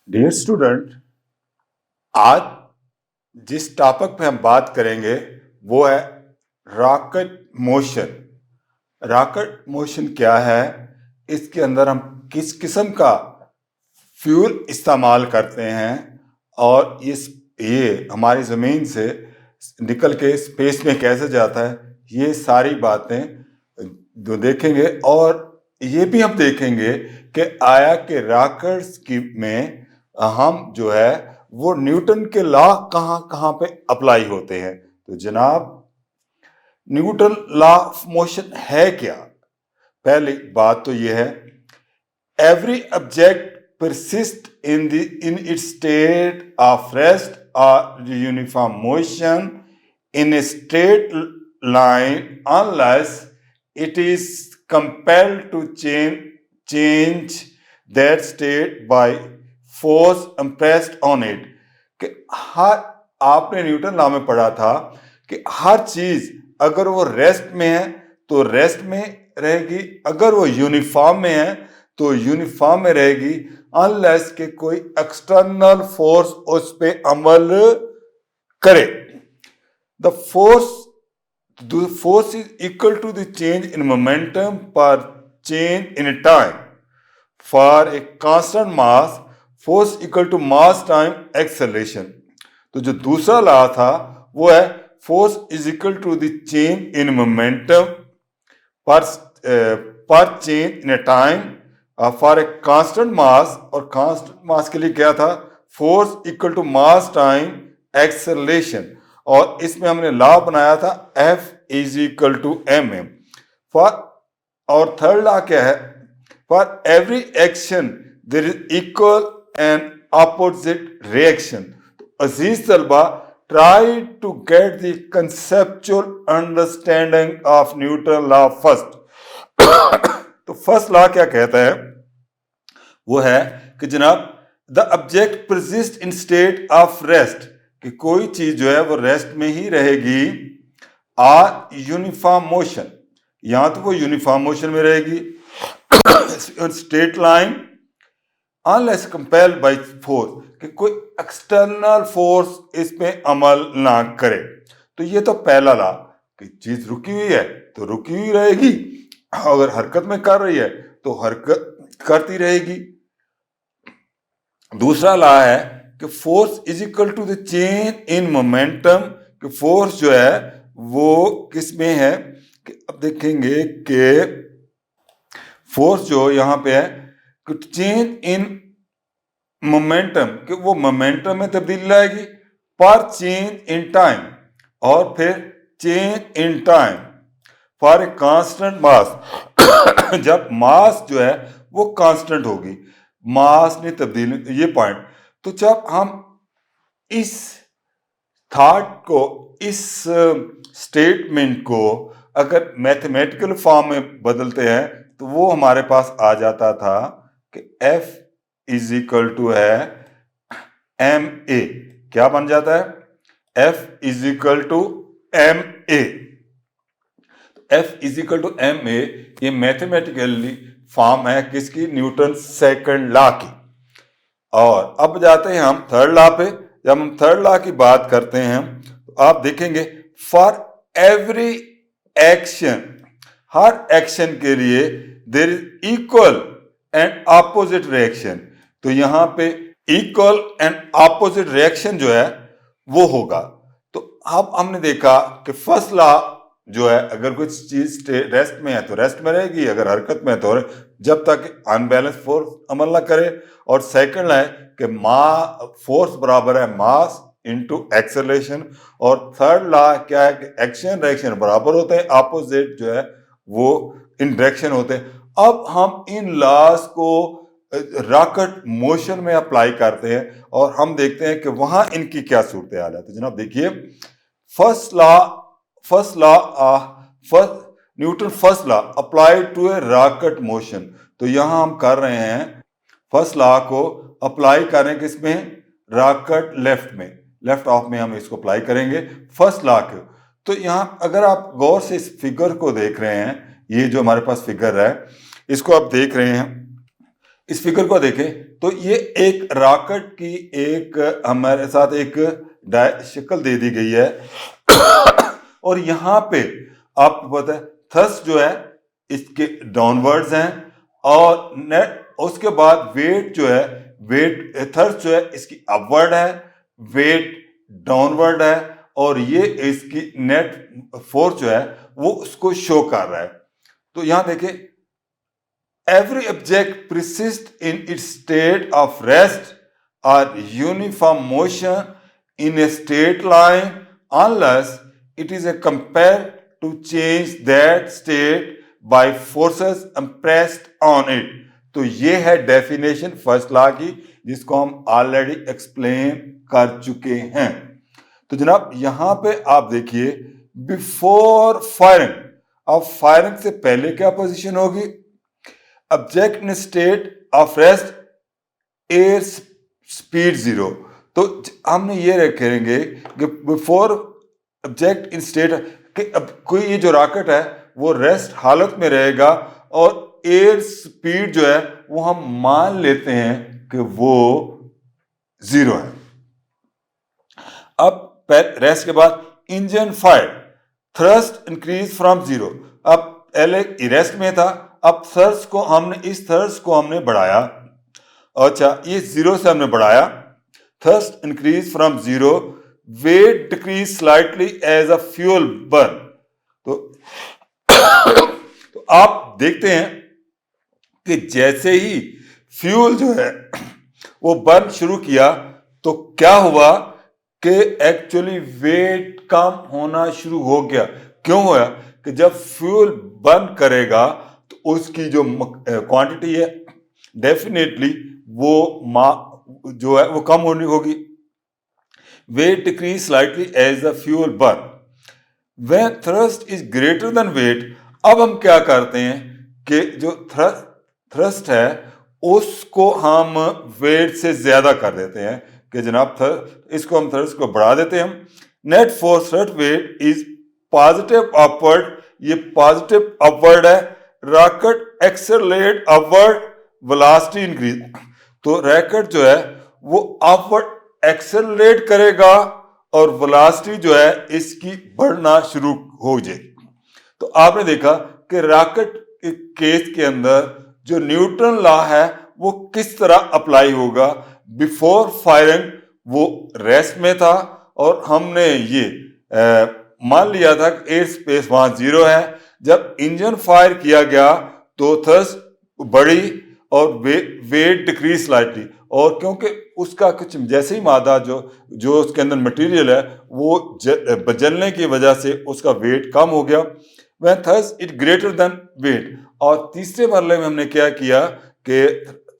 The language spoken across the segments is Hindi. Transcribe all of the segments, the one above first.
डियर स्टूडेंट, आज जिस टॉपिक पे हम बात करेंगे वो है रॉकेट मोशन। रॉकेट मोशन क्या है, इसके अंदर हम किस किस्म का फ्यूल इस्तेमाल करते हैं और ये हमारी ज़मीन से निकल के स्पेस में कैसे जाता है, ये सारी बातें जो देखेंगे। और ये भी हम देखेंगे कि आया कि रॉकेट्स की में हम जो है वो न्यूटन के लॉ कहाँ कहाँ पे अप्लाई होते हैं। तो जनाब, न्यूटन लॉ ऑफ मोशन है क्या? पहली बात तो ये है, every object persist in its state of rest or uniform motion in a straight line unless it is compelled to change that state by force impressed on it। कि हर आपने न्यूटन लॉ में पढ़ा था कि हर चीज अगर वो रेस्ट में है तो रेस्ट में रहेगी, अगर वो यूनिफॉर्म में है तो यूनिफॉर्म में रहेगी, अनलेस के कोई एक्सटर्नल फोर्स उस पे अमल करे। The force is equal to the change in momentum per change in time for a constant mass, force equal to mass time acceleration. तो जो दूसरा लॉ था वो है force is equal to the change in momentum per change in time for a constant mass, और कांस्टेंट मास के लिए क्या था, force equal to mass time acceleration. और इसमें हमने लॉ बनाया था F is equal to mm for. और थर्ड लॉ क्या है, for every action there is equal and opposite reaction. तो अजीज तलबा, try to get the conceptual understanding of Newton law first. तो फर्स्ट लॉ क्या कहता है, वो है कि जनाब the object persist in state of rest, कि कोई चीज जो है वो रेस्ट में ही रहेगी, आर यूनिफॉर्म मोशन, या तो वो यूनिफॉर्म मोशन में रहेगी straight line, unless compelled by force, कि कोई एक्सटर्नल फोर्स इस पे अमल ना करे। तो ये तो पहला लॉ कि चीज रुकी हुई है तो रुकी हुई रहेगी, अगर हरकत में कर रही है तो हरकत करती रहेगी। दूसरा लॉ है कि force is equal to the change in momentum, कि फोर्स जो है वो किस में है, कि अब देखेंगे कि फोर्स जो यहां पे है कि चेंज इन मोमेंटम, कि वो मोमेंटम में तब्दीली लाएगी, पर चेंज इन टाइम, और फिर change in time for a constant मास जब मास जो है वो कांस्टेंट होगी, मास नहीं तब्दील, ये पॉइंट। तो जब हम इस थॉट को, इस स्टेटमेंट को अगर मैथमेटिकल फॉर्म में बदलते हैं तो वो हमारे पास आ जाता था कि F इज इक्वल टू है ma। क्या बन जाता है, F is equal to ma। F is equal to ma, ये मैथमेटिकली फॉर्म है किसकी, न्यूटन सेकंड लॉ की। और अब जाते हैं हम थर्ड लॉ पे। जब हम थर्ड लॉ की बात करते हैं तो आप देखेंगे फॉर एवरी एक्शन, हर एक्शन के लिए there is equal and opposite reaction. तो यहां पे इक्वल एंड ऑपोजिट रिएक्शन जो है वो होगा। तो अब हमने देखा कि फर्स्ट लॉ जो है, अगर कुछ चीज रेस्ट में है तो रेस्ट में रहेगी, अगर हरकत में है तो जब तक अनबैलेंस फोर्स अमल ना करे। और सेकंड है कि फोर्स बराबर है मास इनटू एक्सेलरेशन। और थर्ड लॉ क्या है कि एक्शन रिएक्शन बराबर होते हैं, अपोजिट जो है वो इन डायरेक्शन होते हैं। अब हम इन लॉज को रॉकेट मोशन में अप्लाई करते हैं और हम देखते हैं कि वहां इनकी क्या सूरत हाल है। तो जनाब देखिए, Newton first law applied to a rocket motion. तो यहां हम कर रहे हैं फर्स्ट लॉ को अप्लाई करें किसमें, रॉकेट लेफ्ट में, लेफ्ट ऑफ में हम इसको अप्लाई करेंगे फर्स्ट लॉ को। तो यहां अगर आप गौर से इस फिगर को देख रहे हैं, ये जो हमारे पास फिगर है इसको आप देख रहे हैं, इस फिगर को देखें तो ये एक रॉकेट की एक हमारे साथ एक शक्ल दे दी गई है और यहाँ पे आपको पता है थ्रस्ट जो है इसके डाउनवर्ड्स हैं और नेट उसके बाद वेट जो है वेट थ्रस्ट जो है इसकी अपवर्ड है, वेट डाउनवर्ड है और ये इसकी नेट फोर्स जो है वो उसको शो कर रहा है। तो यहां देखें every object persists in its state of rest or uniform motion in a straight line unless it is compelled to change that state by forces impressed on it। तो ये है डेफिनेशन फर्स्ट लॉ की जिसको हम ऑलरेडी एक्सप्लेन कर चुके हैं। तो जनाब यहां पे आप देखिए बिफोर फायरिंग, अब फायरिंग से पहले क्या पोजीशन होगी, object in state of rest air speed 0। तो हमने ये रखेंगे कि बिफोर ऑब्जेक्ट इन स्टेट कि अब कोई ये जो रॉकेट है वो रेस्ट हालत में रहेगा और एयर स्पीड जो है वो हम मान लेते हैं कि वो 0 है। अब रेस्ट के बाद engine fire, thrust increase from 0। अब पहले रेस्ट में था, अब थ्रस्ट को हमने इस थ्रस्ट को हमने बढ़ाया, अच्छा ये 0 से हमने बढ़ाया, thrust increase from 0, weight decrease slightly as a fuel burn. तो आप देखते हैं कि जैसे ही फ्यूल जो है वो बर्न शुरू किया तो क्या हुआ कि एक्चुअली वेट कम होना शुरू हो गया। क्यों हुआ कि जब फ्यूल बर्न करेगा तो उसकी जो क्वांटिटी है डेफिनेटली वो जो है वो कम होनी होगी। Weight decrease slightly as the fuel burn when thrust is greater than weight. अब हम क्या करते हैं कि जो थ्रस्ट है उसको हम वेट से ज्यादा कर देते हैं कि जनाब इसको हम थ्रस्ट को बढ़ा देते हैं। Net force thrust weight is positive upward, ये पॉजिटिव अपवर्ड है, rocket accelerate upward, velocity increase. तो रॉकेट जो है वो अपवर्ड एक्सेलरेट करेगा और वेलोसिटी जो है इसकी बढ़ना शुरू हो जाएगी। तो आपने देखा कि रॉकेट के केस के अंदर जो न्यूटन लॉ है वो किस तरह अप्लाई होगा। बिफोर फायरिंग वो रेस्ट में था और हमने ये मान लिया था कि एयर स्पेस वहां 0 है। जब इंजन फायर किया गया तो थ्रस्ट बढ़ी और वेट डिक्रीज स्लाइटली, और क्योंकि उसका कुछ जैसे ही मादा जो उसके अंदर मटेरियल है वो जलने की वजह से उसका वेट कम हो गया। When thrust is greater than weight, और तीसरे मरले में हमने क्या किया कि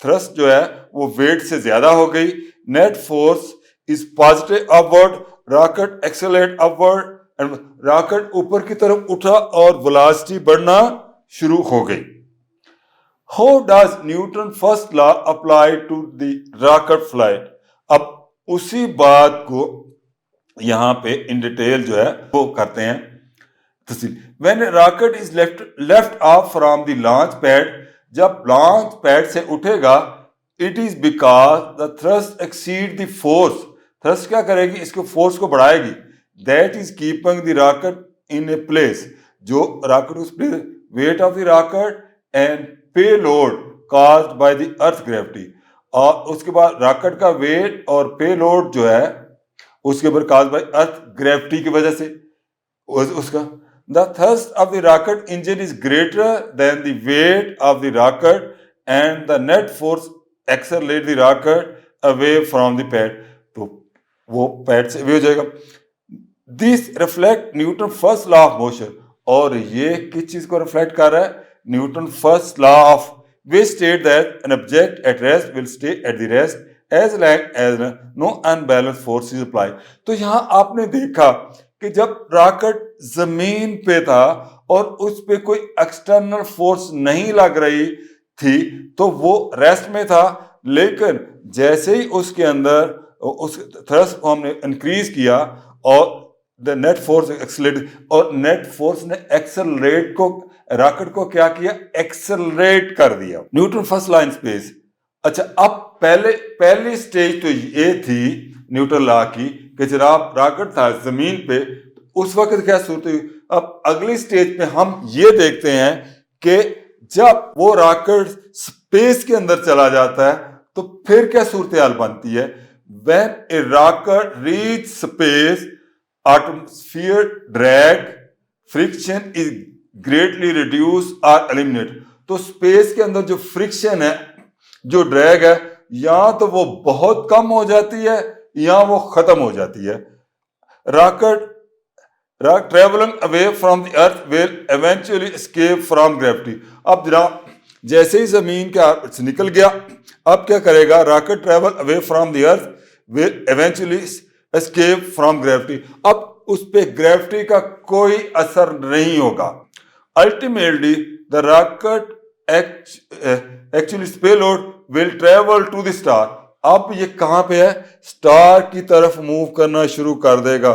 थ्रस्ट जो है वो वेट से ज्यादा हो गई। Net force is positive upward, rocket accelerate upward and rocket ऊपर की तरफ उठा और वेलोसिटी बढ़ना शुरू हो गई। How does Newton first law apply to the rocket flight. अब उसी बात को यहां पे इन डिटेल जो है वो करते हैं। When a rocket is left off from the launch pad, जब लॉन्च पैड से उठेगा, it is because the thrust exceed the force, thrust क्या करेगी, इसको फोर्स को बढ़ाएगी, that is keeping the rocket in a place, जो रॉकेट उस place, weight of the rocket and payload caused by the earth gravity, और उसके बाद रॉकेट का वेट और पेलोड जो है उसके ऊपर caused by earth gravity की वजह से उसका The thrust of the rocket engine is greater than the weight of the rocket and the net force accelerates the rocket away from the pad. तो वो पैड से away हो जाएगा। This reflect Newton first law of motion, और ये किस चीज को रिफ्लेक्ट कर रहा है, Newton first law of which state that an object at rest will stay at the rest as long as no unbalanced force is applied। तो यहां आपने देखा कि जब रॉकेट जमीन पे था और उस पे कोई एक्सटर्नल फोर्स नहीं लग रही थी तो वो रेस्ट में था, लेकिन जैसे ही उसके अंदर उस थ्रस्ट को हमने इंक्रीज किया और द नेट फोर्स एक्सेलरेट, और नेट फोर्स ने एक्सेलरेट को रॉकेट को क्या किया, एक्सेलरेट कर दिया। Newton first law in space, अच्छा, अब पहली स्टेज तो ये थी न्यूटन लॉ की कि जब रॉकेट था जमीन पे तो उस वक्त क्या सूरत हुई। अब अगली स्टेज पे हम ये देखते हैं कि जब वो रॉकेट स्पेस के अंदर चला जाता है तो फिर क्या सूरत हाल बनती है। When a rocket reach space, atmosphere drag friction is greatly reduce और एलिमिनेट। तो स्पेस के अंदर जो फ्रिक्शन है, जो ड्रैग है, या तो वो बहुत कम हो जाती है या वो खत्म हो जाती है। Rocket travelling away from the earth will eventually escape from gravity. अब जनाब जैसे ही जमीन का से निकल गया, अब क्या करेगा, rocket travel away from the earth will eventually escape from gravity. अब उस पे ग्रेविटी का कोई असर नहीं होगा। Ultimately the rocket actually payload will travel to the star. अब ये कहां पे है, स्टार की तरफ मूव करना शुरू कर देगा।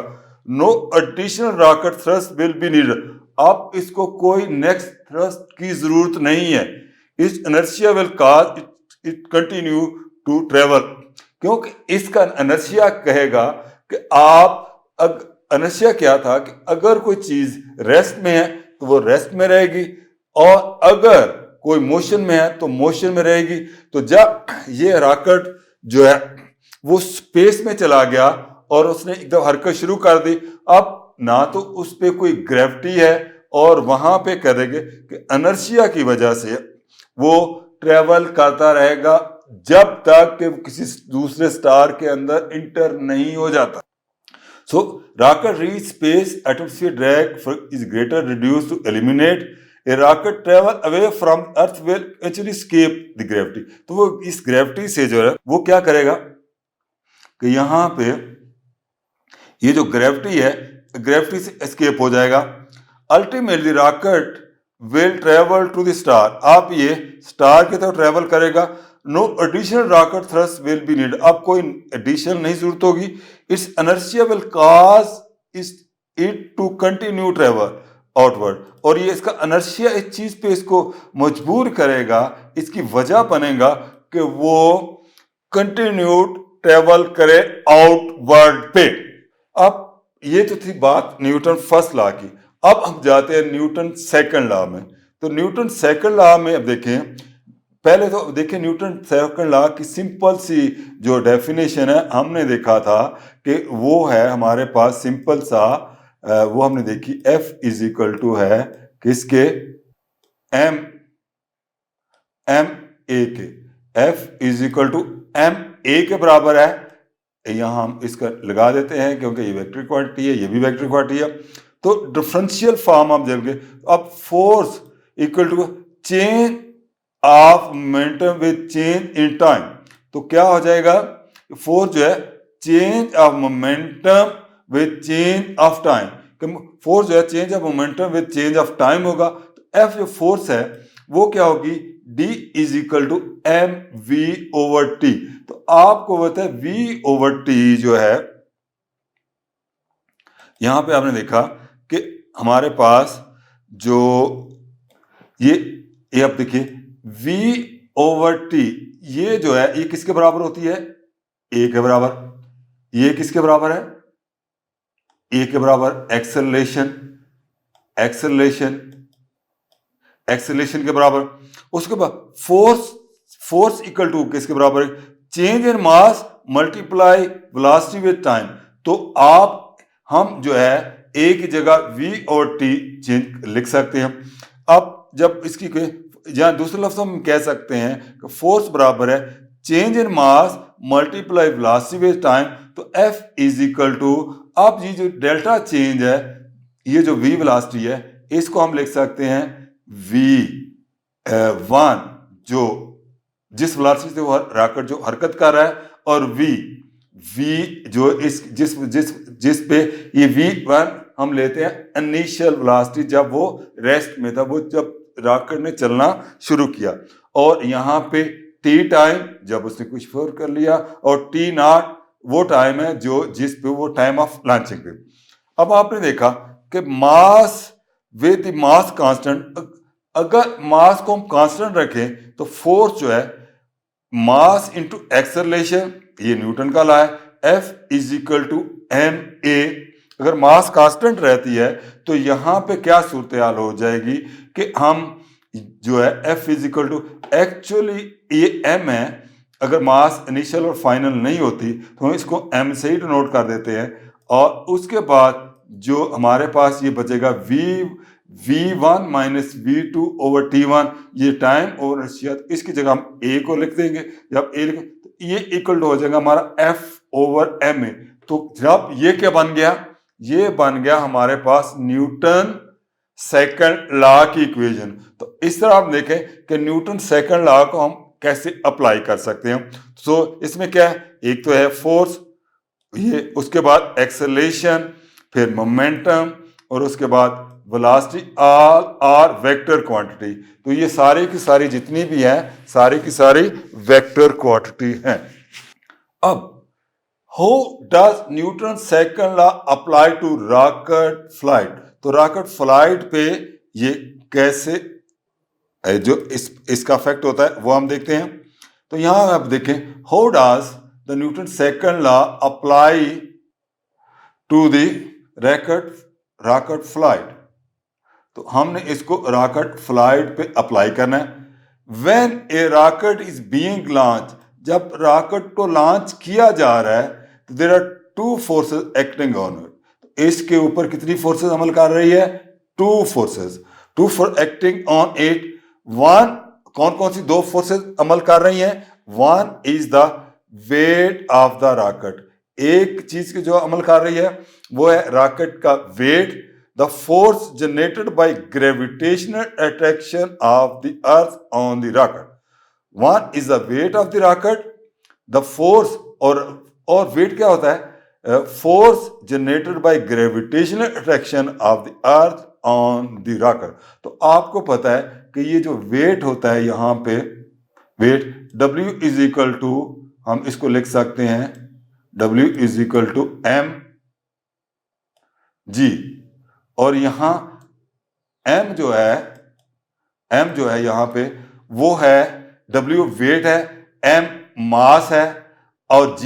No additional rocket thrust will be needed. अब इसको कोई नेक्स्ट थ्रस्ट की जरूरत नहीं है। इस inertia will cause it continue to travel, क्योंकि इसका इनर्शिया कहेगा कि आप इनर्शिया क्या था कि अगर कोई चीज रेस्ट में है तो वो रेस्ट में रहेगी, और अगर कोई मोशन में है तो मोशन में रहेगी। तो जब ये रॉकेट जो है वो स्पेस में चला गया और उसने एकदम हरकत शुरू कर दी, अब ना तो उस पे कोई ग्रेविटी है, और वहां पे करेंगे कि इनर्शिया की वजह से वो ट्रेवल करता रहेगा जब तक कि किसी दूसरे स्टार के अंदर इंटर नहीं हो जाता। So rocket reach space, atmosphere drag is greater, reduced to eliminate. A rocket travel away from Earth will actually escape the gravity. तो वो इस ग्रेविटी से जो है वो क्या करेगा कि यहाँ पे ये जो ग्रेविटी है, ग्रेविटी से एस्केप हो जाएगा। Ultimately rocket will travel to the star. अब ये स्टार की तरफ ट्रेवल करेगा। No additional rocket thrust will be need. अब कोई एडिशनल नहीं जरूरत होगी। It's inertia will cause it to continue travel outward. और ये इसका इनर्शिया इस चीज पे इसको मजबूर करेगा, इसकी वजह बनेगा कि वो कंटिन्यूड ट्रेवल करे आउटवर्ड पे। अब ये तो थी बात न्यूटन फर्स्ट लॉ की। अब हम जाते हैं न्यूटन सेकंड लॉ में। तो न्यूटन सेकंड लॉ में अब देखें, पहले तो देखिए न्यूटन सेकंड लॉ की सिंपल सी जो डेफिनेशन है हमने देखा था कि वो है हमारे पास सिंपल सा, वो हमने देखी F इज इक्वल टू है किसके, एम ए के। F is equal to M A के बराबर है। यहां हम इसका लगा देते हैं क्योंकि ये वेक्टर क्वांटिटी है, ये भी वेक्टर क्वांटिटी है। तो डिफरेंशियल फॉर्म आप जब अब force equal to change of momentum with change in time. तो क्या हो जाएगा, फोर्स जो है change of momentum with change of time. Force जो है change of momentum with change of time होगा। तो एफ जो फोर्स है वो क्या होगी, D is equal to M V over T. तो आपको पता है V ओवर टी जो है, यहां पे आपने देखा कि हमारे पास जो ये आप देखिए V ओवर टी, ये जो है ये किसके बराबर होती है, A के बराबर। ये किसके बराबर है, A के बराबर। एक्सेलरेशन के बराबर। उसके बाद फोर्स इक्वल टू किसके बराबर है, change in mass multiply velocity with time. तो हम जो है A की जगह V और T चेंज लिख सकते हैं। अब जब इसकी जहां दूसरे लफ्जों में कह सकते हैं कि फोर्स बराबर है change in mass multiply velocity with time. तो F इज इक्वल टू, अब ये जो डेल्टा चेंज है, ये जो V वेलोसिटी है, इसको हम लिख सकते हैं V1 जो जिस वेलोसिटी से वो रॉकेट जो हरकत कर रहा है, और V जो जिस पे ये V1 हम लेते हैं इनिशियल वेलोसिटी, जब वो रेस्ट में था, वो जब रॉकेट ने चलना शुरू किया। और यहाँ पे T टाइम जब उसने कुछ और कर लिया, और T नॉट वो टाइम है जो जिस पे वो टाइम ऑफ लॉन्चिंग पे। अब आपने देखा कि मास विद मास कांस्टेंट, अगर मास को हम कांस्टेंट रखें तो फोर्स जो है मास इंटू एक्सेलरेशन, ये न्यूटन का लॉ है, F is equal to ma। अगर मास कांस्टेंट रहती है तो यहाँ पे क्या सूरत हाल हो जाएगी कि हम जो है F is equal to, actually ये m है, अगर मास इनिशियल और फाइनल नहीं होती तो हम इसको m से ही डिनोट कर देते हैं, और उसके बाद जो हमारे पास ये बचेगा v1 minus v2 over t1, ये टाइम ओवर इनर्शिया, इसकी जगह हम a को लिख देंगे। जब a लिखें तो ये इक्वल टू हो जाएगा हमारा f ओवर ma। तो जब ये क्या बन गया, ये बन गया हमारे पास न्यूटन सेकंड लॉ की इक्वेशन। तो इस तरह आप देखें कि न्यूटन सेकंड लॉ को हम कैसे अप्लाई कर सकते हैं। तो इसमें क्या है, एक तो है फोर्स, ये उसके बाद एक्सेलरेशन, फिर मोमेंटम, और उसके बाद velocity, all are vector quantity. तो ये सारी की सारी जितनी भी है, सारी की सारी वेक्टर क्वांटिटी हैं। अब how does Newton second law apply to rocket flight, तो रॉकेट फ्लाइट पे ये कैसे जो इसका इफेक्ट होता है वो हम देखते हैं। तो यहां आप देखें, how does the Newton second law apply to the rocket flight, तो हमने इसको रॉकेट फ्लाइट पे अप्लाई करना है। When a rocket is being launch, जब रॉकेट को लॉन्च किया जा रहा है तो there are two forces acting on it, इसके ऊपर कितनी फोर्सेस अमल कर रही है, two forces, two for acting on it. One, कौन कौन सी दो फोर्सेस अमल कर रही हैं, one is the weight of the rocket, एक चीज की जो अमल कर रही है वो है रॉकेट का wait. The force generated by gravitational attraction of the earth on the rocket. One is the weight of the rocket. The force और weight क्या होता है, force generated by gravitational attraction of the earth on the rocket. तो आपको पता है कि ये जो weight होता है यहाँ पे, weight W is equal to, हम इसको लिख सकते हैं W is equal to mg, और यहां m जो है यहां पे वो है W वेट है, m मास है, और g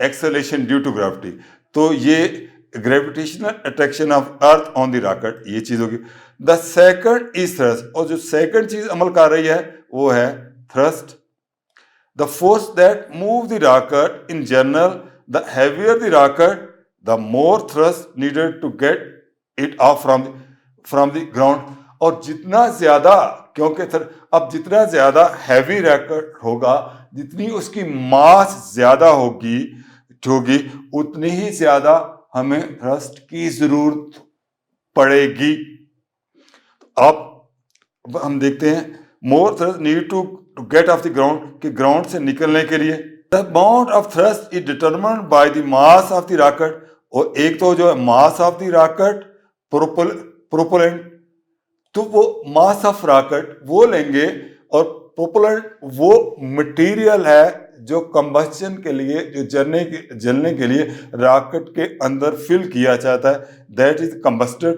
acceleration due to gravity. तो ये gravitational attraction of earth on the rocket, ये चीज होगी। द सेकंड इज थ्रस्ट, और जो सेकंड चीज अमल कर रही है वो है thrust. The force that move the rocket in general, the heavier the rocket the more thrust needed to get it off from the ground. और जितना ज्यादा, क्योंकि अब जितना ज्यादा हैवी रॉकेट होगा, जितनी उसकी मास ज्यादा होगी उतनी ही ज्यादा हमें थ्रस्ट की जरूरत पड़ेगी। अब हम देखते हैं, more thrust need to get off the ground, कि ग्राउंड से निकलने के लिए। The amount of thrust is determined by the mass of the rocket, और एक तो जो है mass of the rocket propellant, तो वो मास ऑफ रॉकेट वो लेंगे, और प्रोपेलेंट वो मटेरियल है जो कंबस्शन के लिए, जो जलने के लिए रॉकेट के अंदर फिल किया जाता है, that is combusted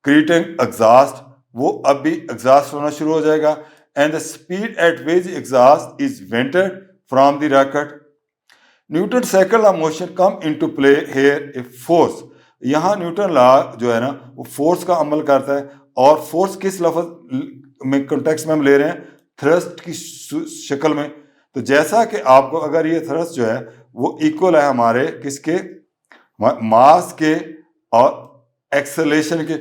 creating exhaust, वो अभी एग्जॉस्ट होना शुरू हो जाएगा। And the speed at which exhaust is vented from the rocket. Newton second law motion come into play here a force, यहाँ न्यूटन लॉ जो है ना वो फोर्स का अमल करता है, और फोर्स किस लफ्ज में कॉन्टेक्स्ट में हम ले रहे हैं, थ्रस्ट की शक्ल में। तो जैसा कि आपको, अगर ये थ्रस्ट जो है वो इक्वल है हमारे किसके, मास के और एक्सेलरेशन के,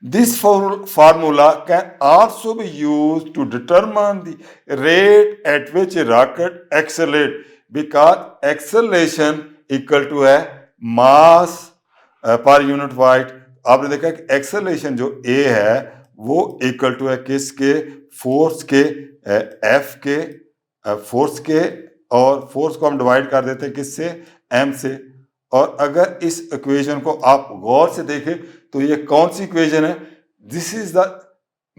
this formula can also be used to determine the rate at which a rocket accelerate, because acceleration equal to है मास पर यूनिट वाइट। आपने देखा कि एक्सेलरेशन जो a है वो इक्वल टू है किसके, फोर्स के, F के, फोर्स के, और फोर्स को हम डिवाइड कर देते हैं किससे, m से। और अगर इस इक्वेशन को आप गौर से देखें तो ये कौन सी इक्वेशन है, this is the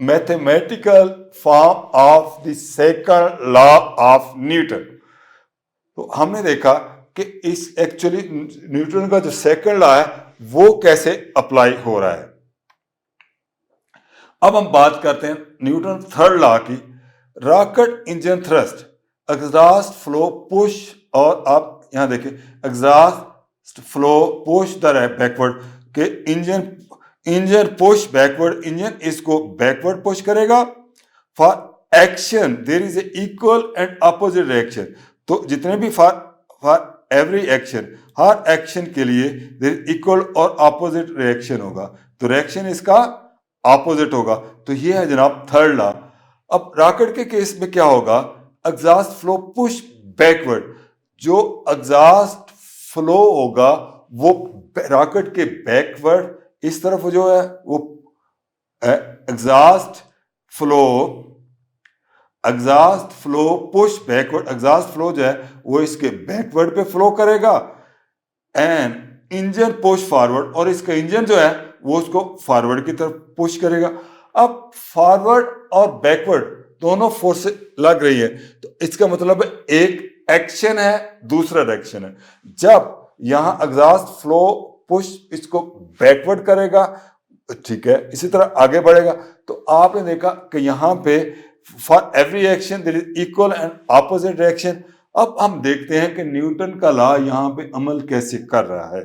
mathematical form of the second law of Newton. तो हमने देखा कि इस एक्चुअली न्यूटन का जो सेकंड लॉ है वो कैसे अप्लाई हो रहा है। अब हम बात करते हैं न्यूटन थर्ड लॉ की, rocket engine thrust. Exhaust flow push, और आप यहां देखिए exhaust flow push the backward के इंजन पुश बैकवर्ड, इंजन इसको बैकवर्ड पुश करेगा। For action there is a equal and opposite reaction, तो जितने भी फॉर एवरी एक्शन, हर एक्शन के लिए देयर इक्वल और अपोजिट रिएक्शन होगा, तो रिएक्शन इसका अपोजिट होगा। तो ये है जनाब थर्ड लॉ। अब रॉकेट के केस में क्या होगा, एग्जॉस्ट फ्लो पुश बैकवर्ड, जो एग्जॉस्ट फ्लो होगा वो रॉकेट के बैकवर्ड इस तरफ जो है वो exhaust flow push backward, exhaust flow जो है वो इसके बैकवर्ड पे फ्लो करेगा, एंड इंजन पुश फॉरवर्ड, और इसका इंजन जो है वो उसको फॉरवर्ड की तरफ पुश करेगा। अब फॉरवर्ड और बैकवर्ड दोनों फोर्स लग रही है, तो इसका मतलब एक एक्शन है दूसरा रिएक्शन है। जब यहां एग्जॉस्ट फ्लो पुश इसको बैकवर्ड करेगा, ठीक है, इसी तरह आगे बढ़ेगा, तो आपने देखा कि यहां पे for every action there is equal and opposite reaction. अब हम देखते हैं कि न्यूटन का लॉ यहां पे अमल कैसे कर रहा है।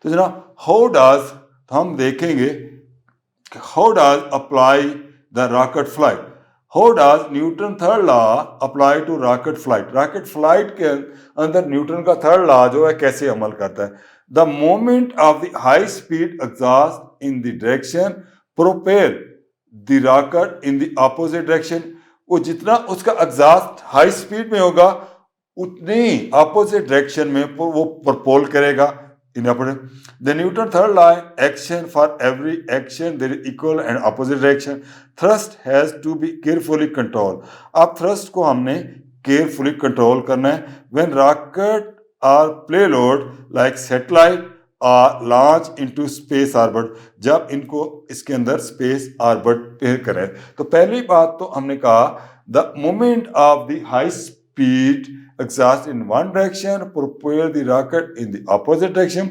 तो जनाब हाउ डज, हम देखेंगे how does apply the rocket flight, how does Newton third law apply to rocket flight. Rocket flight के अंदर न्यूटन का थर्ड लॉ जो है कैसे अमल करता है। The moment of the high speed exhaust in the direction propel the rocket in the opposite direction, वो जितना उसका एग्जॉस्ट हाई स्पीड में होगा उतनी ऑपोजिट डायरेक्शन में वो प्रपोल करेगा। The Newton third law, action for every action there is equal and opposite direction. Thrust has to be carefully controlled. अब thrust को हमने carefully control करना है। When rocket or payload like satellite are launched into space orbit, जब इनको इसके अंदर space orbit पे करें, तो पहली बात तो हमने कहा the moment of the high speed exhaust in one direction propel the rocket in the opposite direction.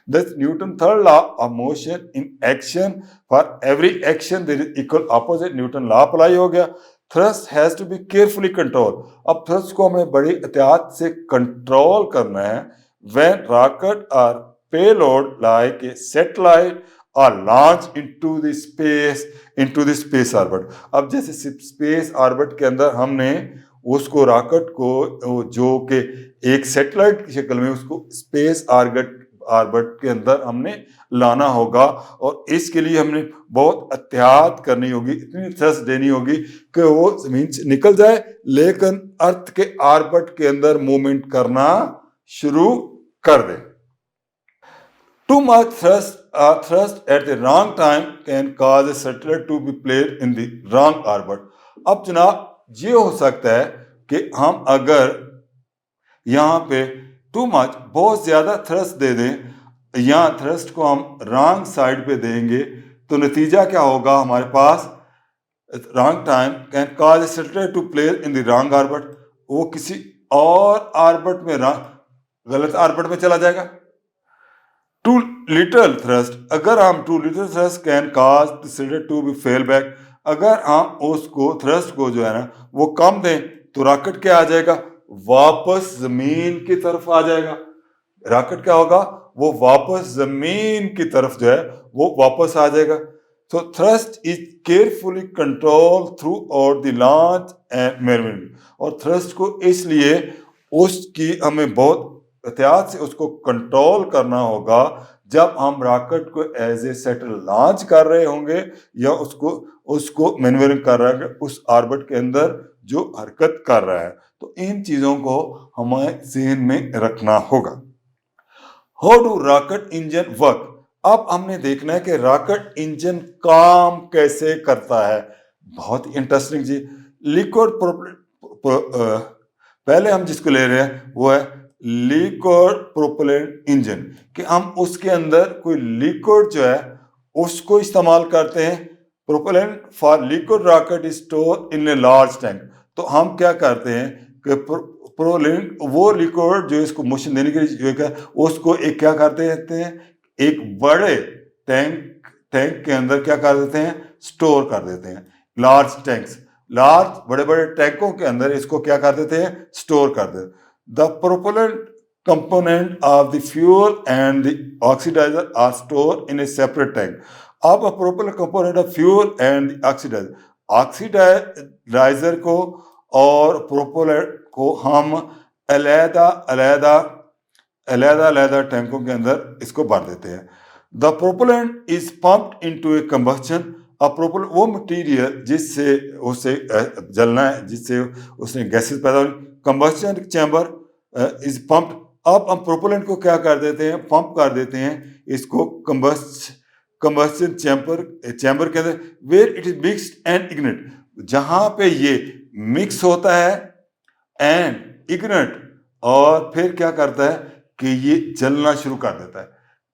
Thus Newton third law of motion in action, for every action there is equal opposite Newton law apply हो गया। Thrust has to be carefully controlled, अब thrust को हमें बड़ी एहतियात से कंट्रोल करना है। When rocket or payload like a satellite are launched into the space orbit, अब जैसे स्पेस ऑर्बिट के अंदर हमने उसको रॉकेट को जो कि एक सैटेलाइट की शक्ल में उसको स्पेस ऑर्बिट के अंदर हमने लाना होगा, और इसके लिए हमने बहुत एहतियात करनी होगी, इतनी थ्रस्ट देनी होगी कि वो जमीन से निकल जाए लेकिन अर्थ के ऑर्बिट के अंदर मूवमेंट करना शुरू कर दे। Too much thrust at the wrong time can cause a satellite to be placed in the wrong orbit. अब जनाब ये हो सकता है कि हम अगर यहाँ पे टू मच बहुत ज़्यादा थ्रस्ट दे दें, यहाँ थ्रस्ट को हम रॉन्ग साइड पे देंगे, तो नतीजा क्या होगा हमारे पास, wrong time can cause a satellite to place in the wrong orbit, वो किसी और ऑर्बिट में गलत ऑर्बिट में चला जाएगा। टू लिटिल थ्रस्ट, अगर हम too little thrust can cause the satellite to be fell back, अगर हम उसको थ्रस्ट को जो है ना वो कम दें तो रॉकेट क्या आ जाएगा, वापस जमीन की तरफ आ जाएगा। रॉकेट क्या होगा, वो वापस जमीन की तरफ जो है वो वापस आ जाएगा। तो thrust is carefully control through out the launch and management, और थ्रस्ट को इसलिए उसकी हमें बहुत एहतियात से उसको कंट्रोल करना होगा जब हम रॉकेट को एज ए सेटल लॉन्च कर रहे होंगे या उसको मैन्यूवरिंग कर रहे होंगे उस ऑर्बिट के अंदर जो हरकत कर रहा है। तो इन चीजों को हमें ज़हन में रखना होगा। How do rocket engine work, अब हमने देखना है कि रॉकेट इंजन काम कैसे करता है। बहुत इंटरेस्टिंग चीज, पहले हम जिसको ले रहे हैं वो है लिक्विड प्रोपेलेंट इंजन, कि हम उसके अंदर कोई लिक्विड जो है उसको इस्तेमाल करते हैं। Propellant for liquid rocket is store in a large tank, तो हम क्या करते हैं कि प्रोपेलेंट वो लिक्विड जो इसको मोशन देने के लिए जो है उसको एक क्या करते रहते हैं, एक बड़े टैंक के अंदर क्या कर देते हैं, स्टोर कर देते हैं, लार्ज टैंक्स। लार्ज बड़े बड़े टैंकों के अंदर इसको क्या कर देते हैं, स्टोर कर देते। The propellant component of the fuel and the oxidizer are stored in a separate tank. अब a propellant component of fuel and the oxidizer, oxidizer को और प्रोपेलेंट को हम अलग अलग टैंकों के अंदर इसको भर देते हैं। The propellant is pumped into A combustion. अब प्रोपेलेंट वो मटीरियल जिससे उसे जलना है, जिससे उसने गैसेस पैदा होनी, कंबस्शन चैम्बर इज पंप्ड। अब हम प्रोपेलेंट को क्या कर देते हैं, पंप कर देते हैं इसको कंबस्शन चैम्बर के अंदर, where it is mixed and ignite, जहां पे ये मिक्स होता है एंड इग्नेट, और फिर क्या करता है कि ये जलना शुरू कर देता है।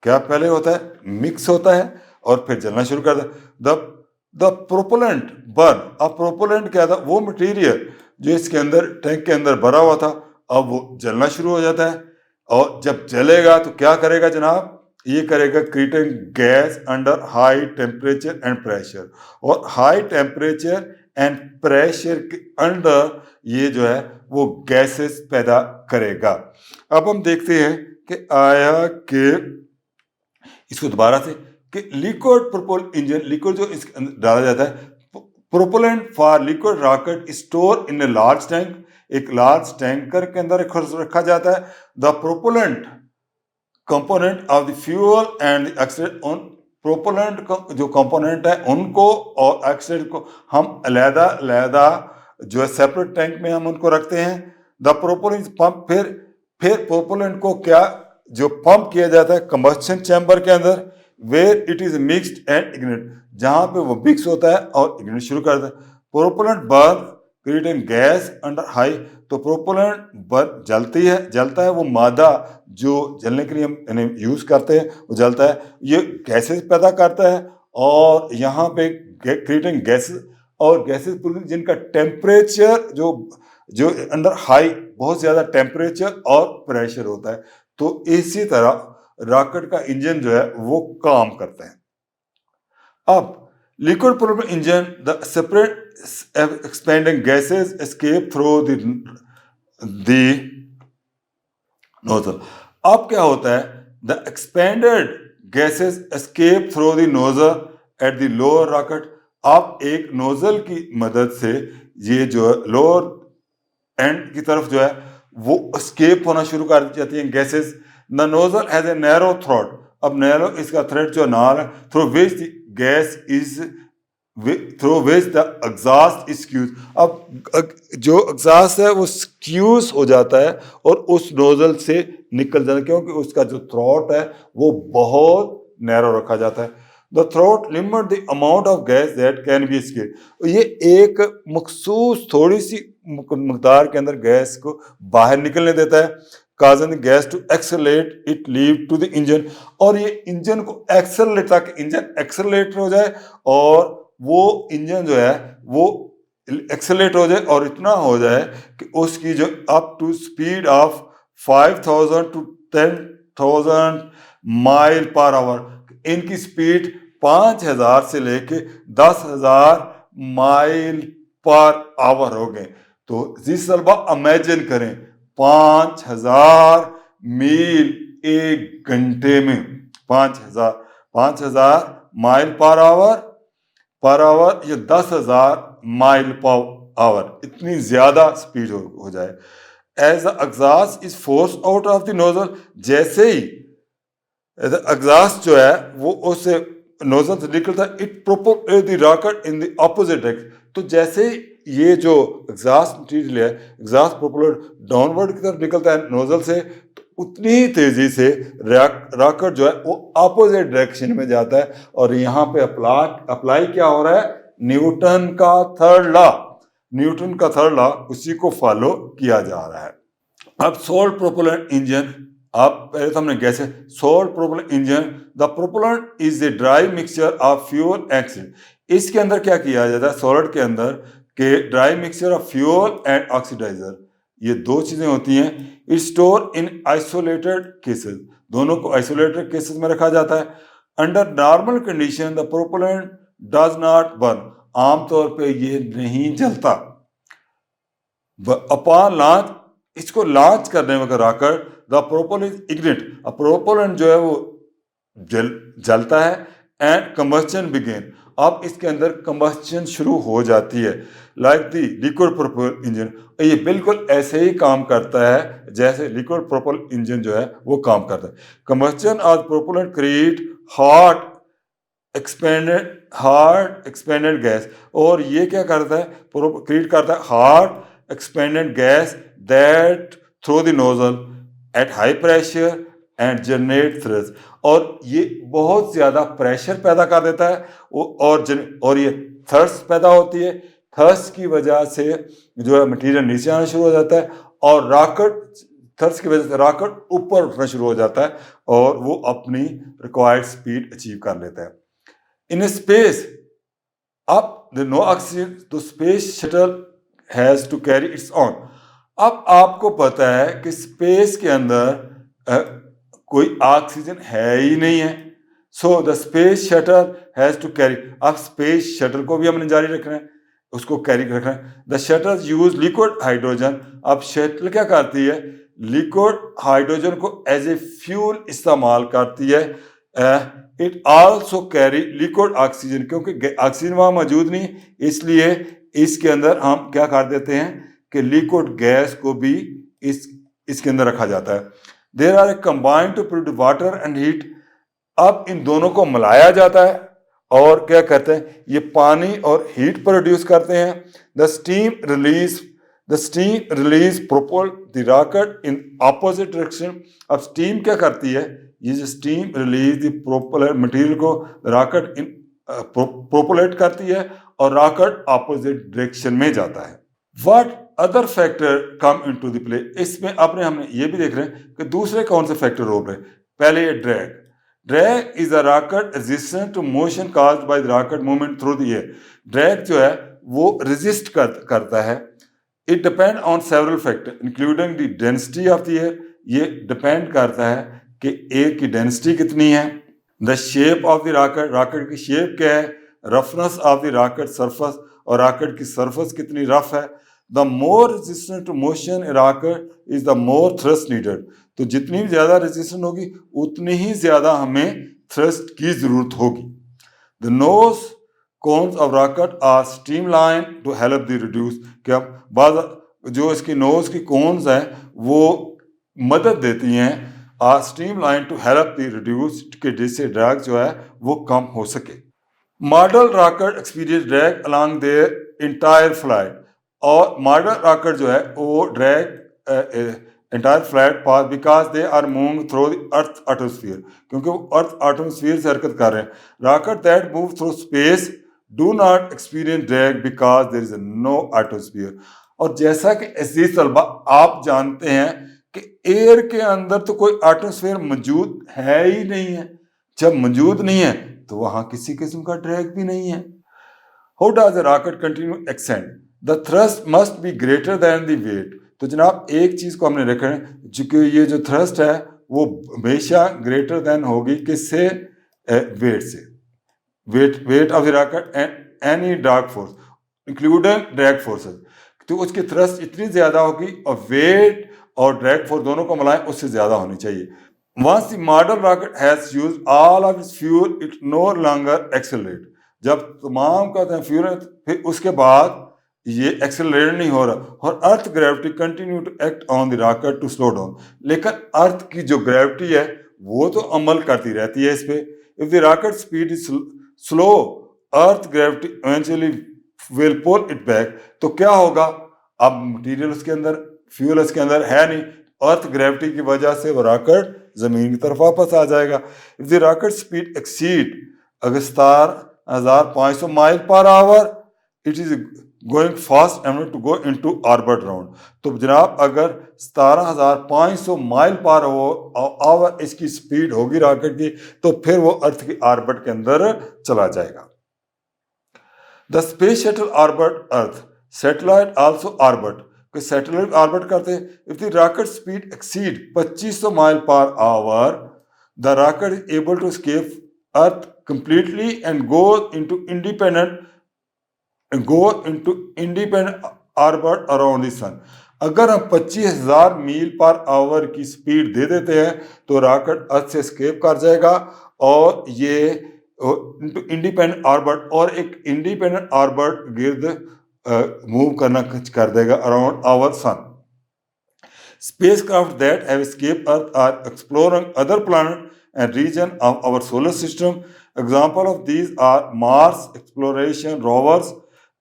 क्या पहले होता है, मिक्स होता है और फिर जलना शुरू कर देता है। The propellant burn. अब प्रोपेलेंट क्या था, वो मटेरियल जो इसके अंदर टैंक के अंदर भरा हुआ था, अब वो जलना शुरू हो जाता है, और जब जलेगा तो क्या करेगा जनाब, ये करेगा creating gas under high temperature and pressure, और हाई टेम्परेचर एंड प्रेशर के अंडर ये जो है वो गैसेस पैदा करेगा। अब हम देखते हैं कि आया कि इसको दोबारा से कि लिक्विड प्रोपेल इंजन, लिक्विड जो इसके अंदर डाला जाता है, propellant for liquid rocket store in a large tank, एक लार्ज टैंकर के अंदर रखा जाता है। The propellant component of the fuel and the accident, उन प्रोपेलेंट जो कंपोनेंट है उनको और एक्सीडेंट को हम अलग जो है सेपरेट टैंक में हम उनको रखते हैं। द प्रोपेलेंट पंप, फिर प्रोपेलेंट को क्या जो पंप किया जाता है कंबस्शन चैम्बर के अंदर, where it is mixed and ignite, जहां पे वो मिक्स होता है और इग्नेट शुरू करता है। Propellant burn creating gas under high, तो प्रोपेलेंट बर्न जलता है वो मादा जो जलने के लिए हम यूज करते हैं वो जलता है, ये गैसेस पैदा करता है, और यहाँ पे क्रिएटिंग गैसेस, और गैसेस जिनका टेम्परेचर जो अंडर हाई बहुत ज्यादा टेम्परेचर और प्रेशर होता है। तो इसी तरह रॉकेट का इंजन जो है वो काम करता है। अब liquid propellant engine, the separate expanding gases escape through the nozzle. अब क्या होता है, the expanded gases escape through the nozzle at the lower rocket. अब एक नोजल की मदद से ये जो लोअर एंड की तरफ जो है वो escape होना शुरू कर जाती हैं gases. The nozzle has a narrow throat. अब नैरो इसका थ्रेड जो नाल है, through which the gas is through which the exhaust is squeeze. अब जो एग्जॉस्ट है वो स्क्यूज हो जाता है और उस नोजल से निकल जाता है, क्योंकि उसका जो थ्रोट है वो बहुत नैरो रखा जाता है। The throat limit the amount of gas that can be escape. ये एक मखसूस थोड़ी सी मकदार के अंदर गैस को बाहर निकलने देता है, causing the gas to accelerate it lead to the engine, और ये इंजन को एक्सेलरेट, ताकि इंजन एक्सेलरेट हो जाए और वो इंजन जो है वो एक्सेलरेट हो जाए और इतना हो जाए कि उसकी जो up to speed of 5000 to 10,000 mile per hour, इनकी स्पीड 5000 से लेके 10,000 माइल पर आवर हो गए। तो जिस तलबा इमेजिन करें 5000 मील एक घंटे में, 5000 माइल पर आवर या 10,000 माइल पर आवर, इतनी ज्यादा स्पीड हो जाए। As the exhaust is force out of the nozzle, जैसे ही एग्जॉस्ट जो है वो उससे नोजल से निकलता है, it propel the rocket in the opposite direction. तो जैसे ये जो एग्जॉस्ट मटीरियल है, एग्जॉस्ट प्रोपेलर डाउनवर्ड की तरफ निकलता है नोजल से, तो उतनी तेजी से रॉकेट जो है वो अपोजिट डायरेक्शन में जाता है। और यहाँ पे अप्लाई क्या हो रहा है, न्यूटन का थर्ड लॉ उसी को फॉलो किया जा रहा है। अब सॉल्ट प्रोपेलर इंजन, आप पहले तो हमने कैसे salt propeller engine, the propeller is a dry mixture of fuel exceed. इसके अंदर क्या किया जाता है सॉलिड के अंदर के dry mixture of fuel and oxidizer, ये दो चीजें होती हैं। It store in isolated cases, दोनों को आइसोलेटेड केसेस में रखा जाता है। Under normal condition the propellant does not burn. आमतौर पे ये नहीं जलता। अपॉन लॉन्च, इसको लॉन्च करने में rocket the propeller is ignite, propeller जो है वो जलता है एंड कंबस्शन बिगिन, अब इसके अंदर कंबस्शन शुरू हो जाती है। Like the liquid propeller engine, ये बिल्कुल ऐसे ही काम करता है जैसे लिक्विड प्रोपेलर इंजन जो है वो काम करता है। Combustion of propeller create hot expanded gas, और ये क्या करता है, क्रिएट करता है hot expanded gas that through the nozzle at high pressure and generate thrust, और ये बहुत ज़्यादा प्रेशर पैदा कर देता है और ये थर्स्ट पैदा होती है। थर्स्ट की वजह से जो है मटेरियल नीचे आना शुरू हो जाता है और रॉकेट, थर्स्ट की वजह से रॉकेट ऊपर उठना शुरू हो जाता है और वो अपनी रिक्वायर्ड स्पीड अचीव कर लेता है। इन स्पेस अब नो ऑक्सीजन, तो space shuttle has to carry its on. अब आपको पता है कि स्पेस के अंदर कोई ऑक्सीजन है ही नहीं है, so the space shuttle has to carry, अब स्पेस शटल को भी हमने जारी रखना है, उसको कैरी रखना है। The shuttle use liquid hydrogen, अब शटल क्या करती है, लिक्विड हाइड्रोजन को एज ए फ्यूल इस्तेमाल करती है। It also carry liquid oxygen, क्योंकि ऑक्सीजन वहाँ मौजूद नहीं, इसलिए इसके अंदर हम क्या कर देते हैं कि लिक्विड गैस को भी इसके अंदर रखा जाता है। There are combined to produce water and heat, अब इन दोनों को मिलाया जाता है और क्या करते हैं, ये पानी और हीट प्रोड्यूस करते हैं। The steam release propel the rocket in opposite direction, अब स्टीम क्या करती है, ये जो steam release the propeller material को रॉकेट इन प्रोपेलेट करती है और रॉकेट ऑपोजिट डायरेक्शन में जाता है। What other factor come into the play, इसमें अपने हमने ये भी देख रहे हैं कि दूसरे कौन से फैक्टर रोल रहे। पहले ये drag is a rocket resistant to motion caused by the rocket movement through the air, drag जो है वो रेजिस्ट करता है। It depend on several factor including the density of the air, ये डिपेंड करता है कि एयर की डेंसिटी कितनी है। The shape of the rocket, rocket की शेप क्या है, roughness of the rocket surface, और रॉकेट की सरफेस कितनी रफ है। The more resistant to motion rocket is the more thrust needed, तो जितनी भी ज्यादा रेजिस्टेंट होगी उतनी ही ज्यादा हमें थ्रस्ट की जरूरत होगी। The nose cones of rocket are streamline to help the reduce, क्या बाद जो इसकी नोज की कोन्स हैं वो मदद देती हैं are streamline to help the reduce, के जिससे ड्रैग जो है वो कम हो सके। Model rocket experience drag along their entire flight, और मॉडल रॉकेट जो है वो drag entire flight path because they are moving through the earth atmosphere, क्योंकि वो अर्थ एटमॉस्फेयर से हरकत कर रहे हैं। Rocket that move through space do not experience drag because there is no atmosphere, और जैसा कि अजीज तलबा आप जानते हैं कि एयर के अंदर तो कोई एटमॉस्फेयर मौजूद है ही नहीं है, जब मौजूद नहीं है तो वहां किसी किस्म का ड्रैग भी नहीं है। How does the rocket continue extend, the thrust must be greater than the weight, तो जनाब एक चीज को हमने रखा है, चूंकि ये जो थ्रस्ट है वो हमेशा ग्रेटर देन होगी किससे, वेट से, weight of the rocket and any drag force including drag forces, तो उसकी थ्रस्ट इतनी ज्यादा होगी और वेट और ड्रैग फोर्स दोनों को मिलाएं उससे ज्यादा होनी चाहिए। Once the model rocket has used all of its fuel, it no longer accelerate, जब तमाम का फ्यूल है फिर उसके बाद ये एक्सेलरेट नहीं हो रहा, और earth gravity continue to act on the rocket to slow down, लेकिन अर्थ की जो ग्रेविटी है वो तो अमल करती रहती है इस पे। If the rocket speed is slow, earth gravity eventually will pull it back, तो क्या होगा, अब मटीरियल उसके अंदर, फ्यूल उसके अंदर है नहीं, अर्थ ग्रेविटी की वजह से वो रॉकेट जमीन की तरफ वापस आ जाएगा। If the rocket speed exceed, अगर 17,500 mile per hour, it is going fast and to go into orbit round, तो जनाब अगर 17,500 माइल पर आवर इसकी स्पीड होगी रॉकेट की, तो फिर वो अर्थ की ऑर्बिट के अंदर चला जाएगा। The space shuttle orbit earth, satellite also orbit, satellite orbit करते हैं। If the rocket speed exceed 2500 mile per hour, the rocket is able to escape earth completely and go into independent go into independent orbit around the sun. अगर हम 25,000 मील पर आवर की स्पीड दे देते हैं तो रॉकेट अर्थ से एस्केप कर जाएगा और ये इंडिपेंडेंट ऑर्बिट और एक इंडिपेंडेंट ऑर्बिट गिर्द मूव करना कर देगा around our sun. Spacecraft that have escaped Earth are exploring other planets and regions of our solar system. Example of these are Mars exploration rovers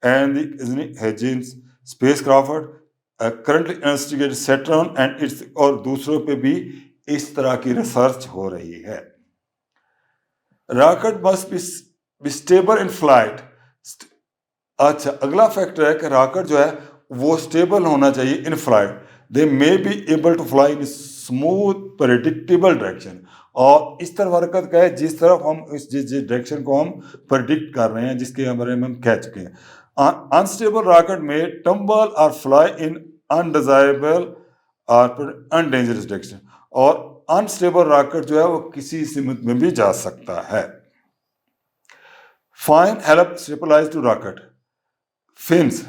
and the Huygens spacecraft. Currently investigated Saturn and its और दूसरों पे भी इस तरह की रिसर्च हो रही है. Rocket must be stable in flight. अच्छा, अगला फैक्टर है कि रॉकेट जो है वो स्टेबल होना चाहिए in flight. They may be able to fly in smooth predictable direction. और इस तरफ हरकत का है जिस तरफ हम जिस डायरेक्शन को हम प्रेडिक्ट कर रहे हैं, जिसके बारे में हम कह चुके हैं. अनस्टेबल रॉकेट में टम्बल और फ्लाई इन अनडिजायरेबल और अनडेंजरस डायरेक्शन. और अनस्टेबल रॉकेट जो है वो किसी सीमित में भी जा सकता है. Fins help stabilize to rocket. Fins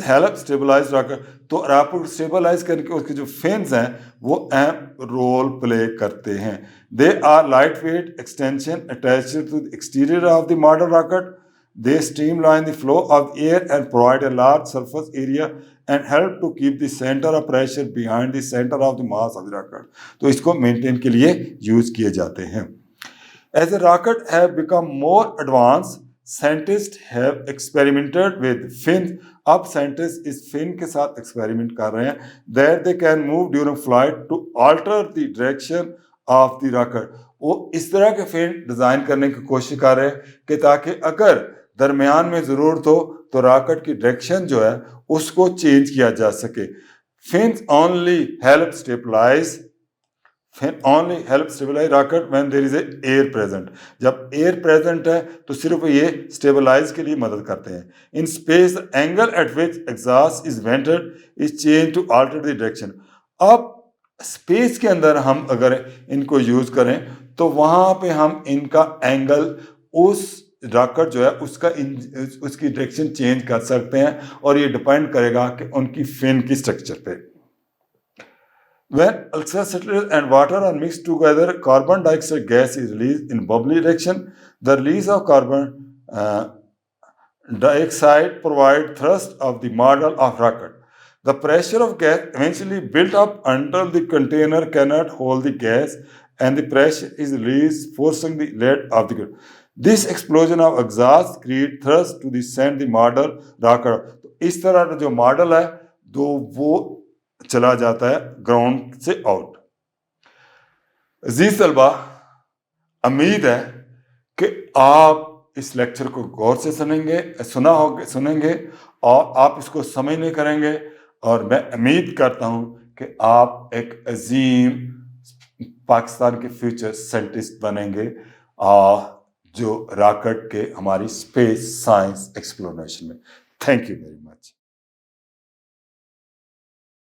help stabilize rocket. तो रॉकेट स्टेबलाइज करने के उसके जो फिन्स हैं वो अहम रोल प्ले करते हैं. They are lightweight extension attached to the exterior of the model rocket. They streamline the flow of air and provide a large surface area and help to keep the centre of pressure behind the centre of the mass of the rocket. तो इसको मेंटेन के लिए यूज किए जाते हैं. As a rocket have become more advance, scientist have experimented with fin. अब साइंटिस्ट इस फिन के साथ एक्सपेरिमेंट कर रहे हैं that they can move during flight to alter the direction of the rocket. वो इस तरह के फिन डिजाइन करने की कोशिश कर रहे हैं कि ताकि अगर दरमियान में जरूरत हो तो रॉकेट की डायरेक्शन जो है उसको चेंज किया जा सके. Fins only help stabilize rocket when there is air present. जब एयर प्रेजेंट है तो सिर्फ ये स्टेबलाइज के लिए मदद करते हैं. In space angle at which exhaust is vented is change to alter the direction. अब स्पेस के अंदर हम अगर इनको यूज करें तो वहां पे हम इनका एंगल उस रॉकेट जो है उसकी डायरेक्शन चेंज कर सकते हैं और ये डिपेंड करेगा कि उनकी फिन की स्ट्रक्चर पे. When oxygen and water are mixed together, carbon dioxide gas is released in bubbly direction. The release of carbon dioxide provides thrust of the model of rocket. The pressure of gas eventually built up until the container cannot hold the gas and the pressure is released, forcing the lid of the gun. This explosion of exhaust creates thrust to send the model rocket. तो इस तरह का जो मॉडल है तो वो चला जाता है ग्राउंड से आउट. अजीज तलबा, उम्मीद है कि आप इस लेक्चर को गौर से सुनेंगे और आप इसको समझने करेंगे और मैं उम्मीद करता हूं कि आप एक अजीम पाकिस्तान के फ्यूचर साइंटिस्ट बनेंगे जो रॉकेट के हमारी स्पेस साइंस एक्सप्लोरेशन में. Thank you very much.